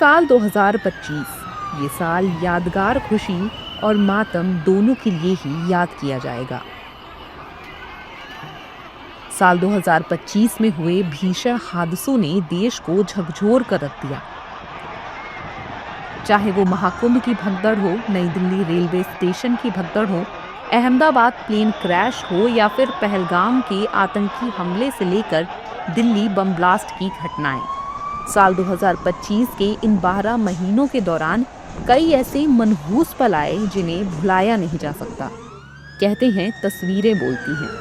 साल 2025 ये साल यादगार खुशी और मातम दोनों के लिए ही याद किया जाएगा। साल 2025 में हुए भीषण हादसों ने देश को झकझोर कर रख दिया। चाहे वो महाकुंभ की भगदड़ हो, नई दिल्ली रेलवे स्टेशन की भगदड़ हो, अहमदाबाद प्लेन क्रैश हो या फिर पहलगाम के आतंकी हमले से लेकर दिल्ली बम ब्लास्ट की घटनाएं, साल 2025 के इन 12 महीनों के दौरान कई ऐसे मनहूस पल आए जिन्हें भुलाया नहीं जा सकता। कहते हैं तस्वीरें बोलती हैं।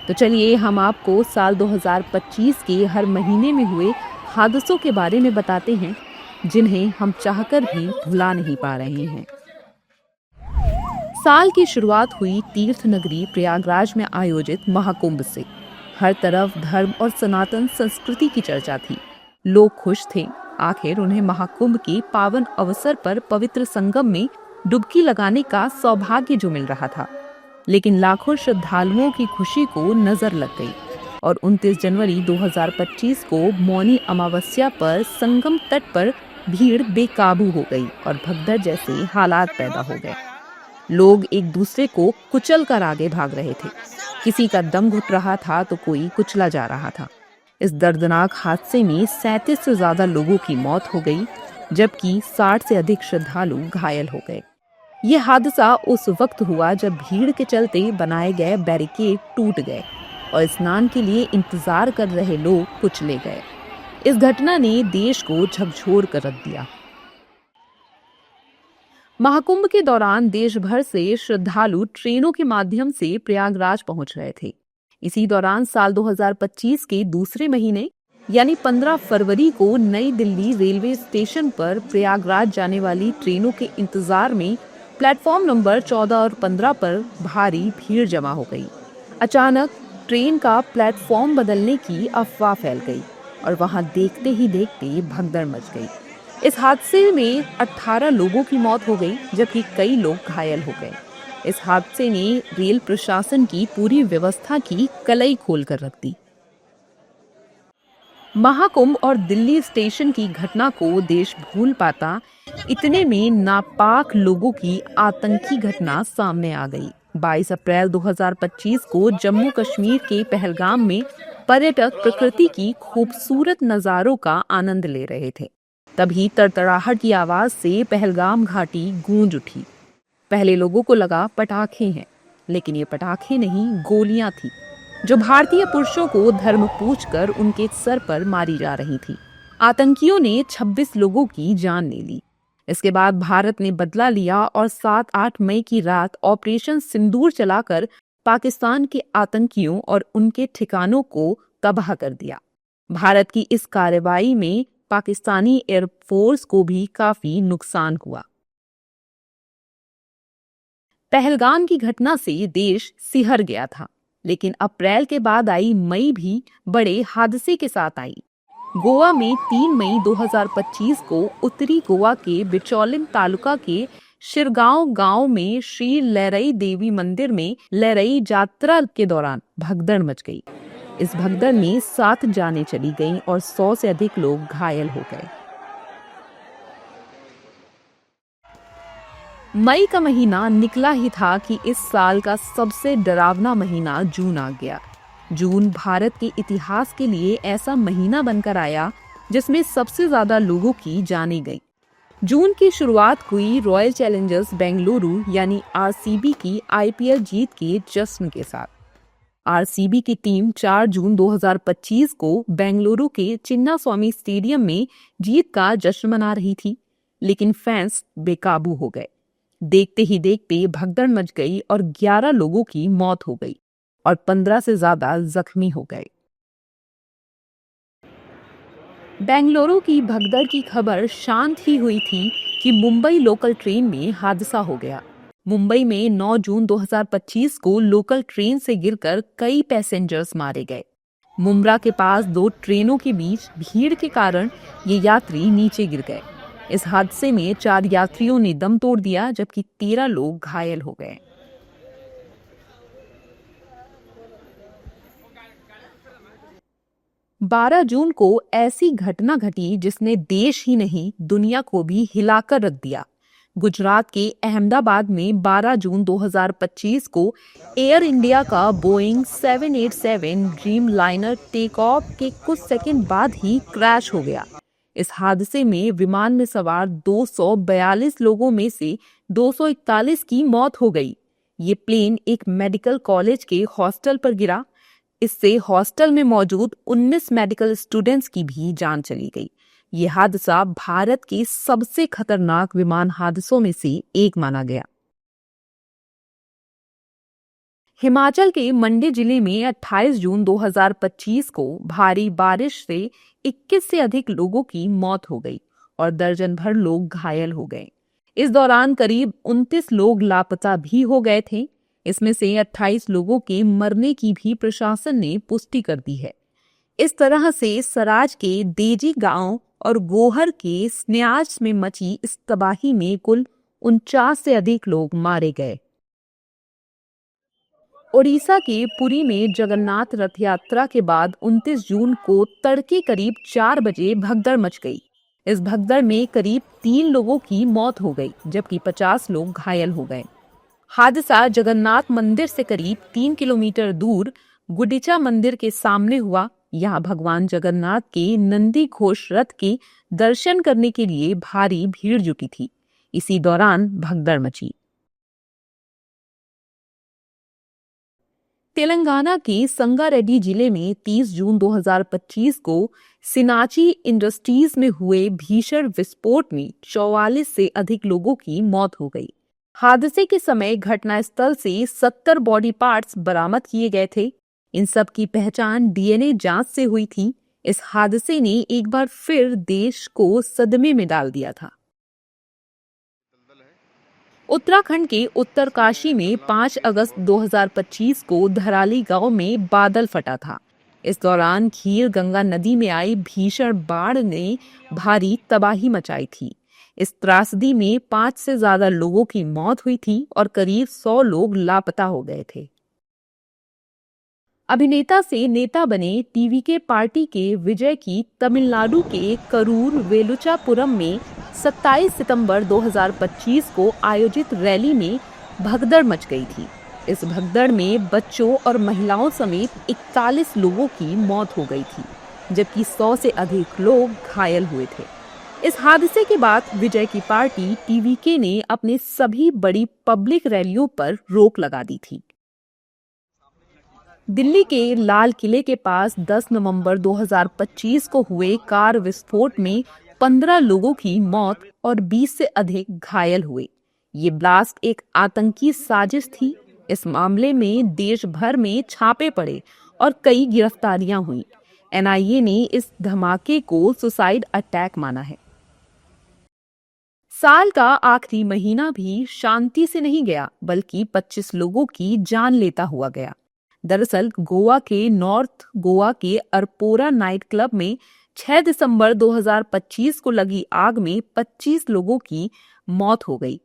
तो चलिए हम आपको साल 2025 के हर महीने में हुए हादसों के बारे में बताते हैं जिन्हें हम चाहकर भी भुला नहीं पा रहे हैं। साल की शुरुआत हुई तीर्थ नगरी प्रयागराज में आयोजित महाकुंभ से। हर तरफ धर्म और सनातन संस्कृति की चर्चा थी। लोग खुश थे, आखिर उन्हें महाकुंभ के पावन अवसर पर पवित्र संगम में डुबकी लगाने का सौभाग्य जो मिल रहा था। लेकिन लाखों श्रद्धालुओं की खुशी को नजर लग गई और 29 जनवरी 2025 को मौनी अमावस्या पर संगम तट पर भीड़ बेकाबू हो गई और भगदड़ जैसे हालात पैदा हो गए। लोग एक दूसरे को कुचल कर आगे भाग रहे थे। किसी का दम घुट रहा था तो कोई कुचला जा रहा था। इस दर्दनाक हादसे में 37 से ज्यादा लोगों की मौत हो गई, जबकि 60 से अधिक श्रद्धालु घायल हो गए। ये हादसा उस वक्त हुआ जब भीड़ के चलते बनाए गए बैरिकेड टूट गए और स्नान के लिए इंतजार कर रहे लोग कुचले गए। इस घटना ने देश को झकझोर कर रख दिया। महाकुंभ के दौरान देश भर से श्रद्धालु ट्रेनों के माध्यम से प्रयागराज पहुंच रहे थे। इसी दौरान साल 2025 के दूसरे महीने यानी 15 फरवरी को नई दिल्ली रेलवे स्टेशन पर प्रयागराज जाने वाली ट्रेनों के इंतजार में प्लेटफॉर्म नंबर 14 और 15 पर भारी भीड़ जमा हो गई। अचानक ट्रेन का प्लेटफॉर्म बदलने की अफवाह फैल गई और वहां देखते ही देखते भगदड़ मच गई। इस हादसे में 18 लोगों की मौत हो गई, जबकि कई लोग घायल हो गए। इस हादसे ने रेल प्रशासन की पूरी व्यवस्था की कलई खोल कर रख दी। महाकुंभ और दिल्ली स्टेशन की घटना को देश भूल पाता, इतने में नापाक लोगों की आतंकी घटना सामने आ गई। 22 अप्रैल 2025 को जम्मू कश्मीर के पहलगाम में पर्यटक प्रकृति की खूबसूरत नजारों का आनंद ले रहे थे। तभी तड़तड़ाहट की आवाज से पहलगाम घाटी गूंज उठी। पहले लोगों को लगा पटाखे हैं, लेकिन ये पटाखे नहीं, गोलियां थी जो भारतीय पुरुषों को धर्म पूछकर उनके सर पर मारी जा रही थी। आतंकियों ने 26 लोगों की जान ले ली। इसके बाद भारत ने बदला लिया और 7-8 मई की रात ऑपरेशन सिंदूर चलाकर पाकिस्तान के आतंकियों और उनके ठिकानों को तबाह कर दिया। भारत की इस कार्रवाई में पाकिस्तानी एयरफोर्स को भी काफी नुकसान हुआ। पहलगाम की घटना से देश सिहर गया था, लेकिन अप्रैल के बाद आई मई भी बड़े हादसे के साथ आई। गोवा में 3 मई 2025 को उत्तरी गोवा के बिचौलिम तालुका के शिरगांव गांव में श्री लहरई देवी मंदिर में लहरई यात्रा के दौरान भगदड़ मच गई। इस भगदड़ में 7 जानें चली गईं और 100 से अधिक लोग घायल हो गए। मई का महीना निकला ही था कि इस साल का सबसे डरावना महीना जून आ गया। जून भारत के इतिहास के लिए ऐसा महीना बनकर आया जिसमें सबसे ज्यादा लोगों की जानें गईं। जून की शुरुआत हुई रॉयल चैलेंजर्स बेंगलुरु यानी आरसीबी की आईपीएल जीत के जश्न के साथ। आरसीबी की टीम 4 जून 2025 को बेंगलुरु के चिन्नास्वामी स्टेडियम में जीत का जश्न मना रही थी, लेकिन फैंस बेकाबू हो गए। देखते ही देखते भगदड़ मच गई और 11 लोगों की मौत हो गई और 15 से ज्यादा जख्मी हो गए। बेंगलुरु की भगदड़ की खबर शांत ही हुई थी कि मुंबई लोकल ट्रेन में हादसा हो गया। मुंबई में 9 जून 2025 को लोकल ट्रेन से गिरकर कई पैसेंजर्स मारे गए। मुंब्रा के पास 2 ट्रेनों के बीच भीड़ के कारण ये यात्री नीचे गिर गए। इस हादसे में 4 यात्रियों ने दम तोड़ दिया, जबकि 13 लोग घायल हो गए। 12 जून को ऐसी घटना घटी जिसने देश ही नहीं दुनिया को भी हिलाकर रख दिया। गुजरात के अहमदाबाद में 12 जून 2025 को एयर इंडिया का Boeing 787 Dreamliner take off के कुछ सेकंड बाद ही क्रैश हो गया। इस हादसे में विमान में सवार 242 लोगों में से 241 की मौत हो गई। ये प्लेन एक मेडिकल कॉलेज के हॉस्टल पर गिरा। इससे हॉस्टल में मौजूद 19 मेडिकल स्टूडेंट्स की भी जान चली गई। ये हादसा भारत के सबसे खतरनाक विमान हादसों में से एक माना गया। हिमाचल के मंडी जिले में 28 जून 2025 को भारी बारिश से 21 से अधिक लोगों की मौत हो गई और दर्जन भर लोग घायल हो गए। इस दौरान करीब 29 लोग लापता भी हो गए थे। इसमें से 28 लोगों के मरने की भी प्रशासन ने पुष्टि कर दी है। इस तरह से सराज के देजी गांव और गोहर के स्न्यास में मची इस तबाही में कुल 49 से अधिक लोग मारे गए। ओडिशा के पुरी में जगन्नाथ रथ यात्रा के बाद 29 जून को तड़के करीब 4 बजे भगदड़ मच गई। इस भगदड़ में करीब 3 लोगों की मौत हो गई जबकि 50 लोग घायल हो गए। हादसा जगन्नाथ मंदिर से करीब 3 किलोमीटर दूर गुडिचा मंदिर के सामने हुआ। यहाँ भगवान जगन्नाथ के नंदी घोष रथ के दर्शन करने के लिए भारी भीड़ जुटी थी। इसी दौरान भगदड़ मची। तेलंगाना के संगारेड्डी जिले में 30 जून 2025 को सिनाची इंडस्ट्रीज में हुए भीषण विस्फोट में 44 से अधिक लोगों की मौत हो गई। हादसे के समय घटनास्थल से 70 बॉडी पार्ट्स बरामद किए गए थे। इन सब की पहचान डीएनए जांच से हुई थी। इस हादसे ने एक बार फिर देश को सदमे में डाल दिया था। उत्तराखंड के उत्तरकाशी में 5 अगस्त 2025 को धराली गांव में बादल फटा था। इस दौरान खीर गंगा नदी में आई भीषण बाढ़ ने भारी तबाही मचाई थी। इस त्रासदी में 5 से ज्यादा लोगों की मौत हुई थी और करीब 100 लोग लापता हो गए थे। अभिनेता से नेता बने टीवीके पार्टी के विजय की तमिलनाडु के करूर वेलुचापुरम में 27 सितंबर 2025 को आयोजित रैली में भगदड़ मच गई थी। इस भगदड़ में बच्चों और महिलाओं समेत 41 लोगों की मौत हो गई थी जबकि 100 से अधिक लोग घायल हुए थे। इस हादसे के बाद विजय की पार्टी टीवीके ने अपने सभी बड़ी पब्लिक रैलियों पर रोक लगा दी थी। दिल्ली के लाल किले के पास 10 नवंबर 2025 को हुए कार विस्फोट में 15 लोगों की मौत और 20 से अधिक घायल हुए। ये ब्लास्ट एक आतंकी साजिश थी। इस मामले में देश भर में छापे पड़े और कई गिरफ्तारियां हुई। एनआईए ने इस धमाके को सुसाइड अटैक माना है। साल का आखिरी महीना भी शांति से नहीं गया बल्कि 25 लोगों की जान लेता हुआ गया। दरअसल गोवा के नॉर्थ गोवा के अरपोरा नाइट क्लब में 6 दिसंबर 2025 को लगी आग में 25 लोगों की मौत हो गई।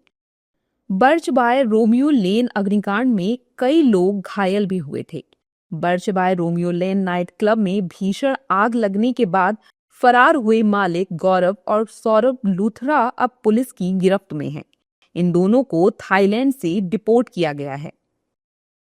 बर्च बाय रोमियो लेन अग्निकांड में कई लोग घायल भी हुए थे। Birch by Romeo Lane night club में भीषण आग लगने के बाद फरार हुए मालिक गौरव और सौरभ लूथरा अब पुलिस की गिरफ्त में हैं। इन दोनों को थाईलैंड से डिपोर्ट किया गया है।